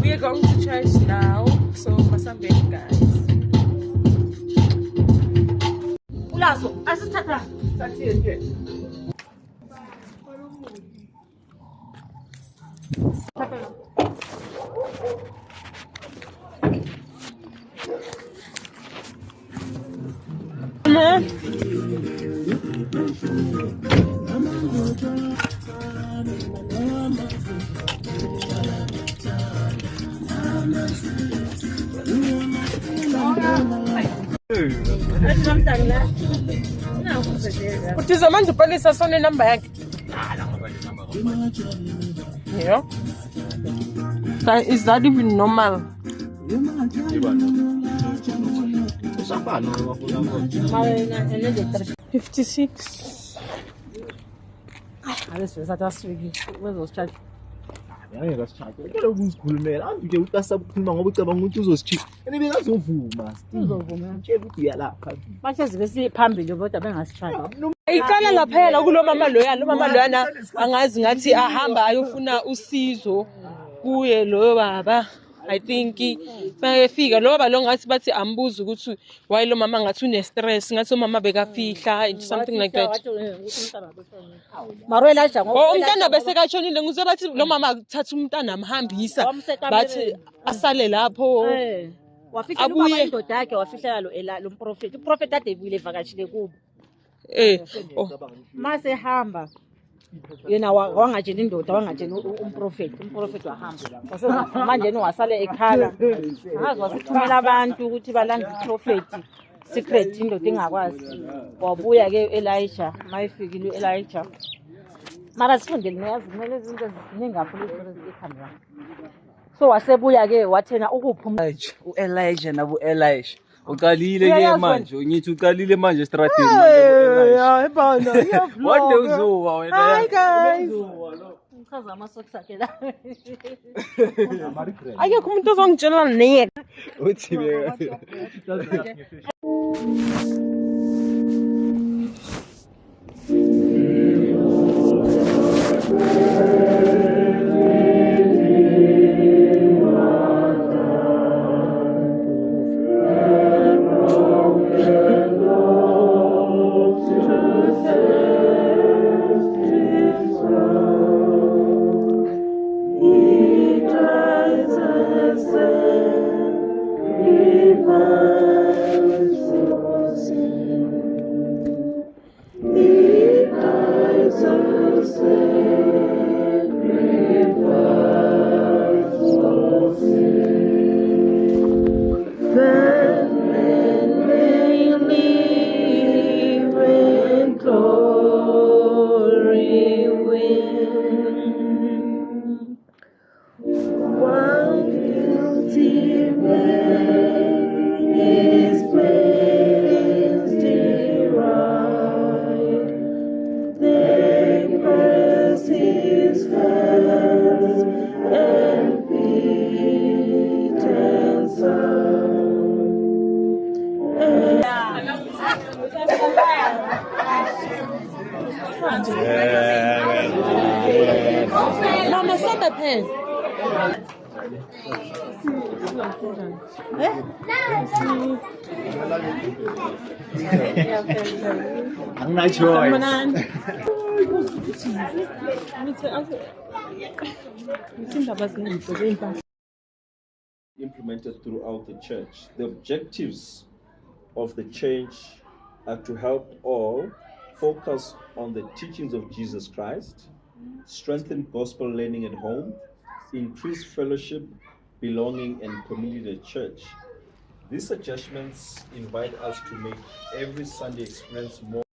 We are going to church now, so Masambe, guys. Ulazo, asithatha. Sathi nje. Utiza manje ubhalisa sone number yakhe. Yeah. Is that even normal? 56. Alles was das wirklich. Was soll ich? Angeke asithathe. Ngeke ukuzikhulumela. Anduke utasa ukukhuluma ngoba ucabanga ukuthi uzosithiya. Ene bekazovuma. Uzovuma. Tshela ukuthi uyalapha. Bahlezi besiphambili kodwa bengasithatha. Iqala lapha la kulo mama loyana, umama loyana angazi ngathi ahamba ayofuna usizo kuye lo baba. I think bayefika lo baba lo ngathi bathi ambuza ukuthi why lo mama ngathi une stress, ngathi umama bekafihla something like that. Maro Elijah Oh umntana bese kashonile ngizwe bathi lo mama uthatha umntana amhambisa bathi asale lapho. Wafihla ubaba indoda yakhe wafihla lo prophet. Uprofeti ade ebuyile evakashile kubo. Mase hamba yena wangatshela indoda wangatshela umprofeti wahamba manje wasale ekhala ngazi wasithumela abantu ukuthi balande uprofeti secret indoda ingakwazi wabuya ke Elijah mayifikile Elijah mara sifundele niyazi kumele izinto zingaphi ekhanda so wasebuya ke wathena ukuphuma Elijah nabo Elisha uqalile ke manje ngithi uqalile manje estradini manje hayi bana wande uzowa wena hi guys uchaza amasocks akhe la akekho umuntu ozongitshela neke Uthi Mama said the pen. I'm not sure. Implemented throughout the church. The objectives of the church are to help all focus on the teachings of Jesus Christ, strengthen gospel learning at home, increase fellowship, belonging, and community at church. These adjustments invite us to make every Sunday experience more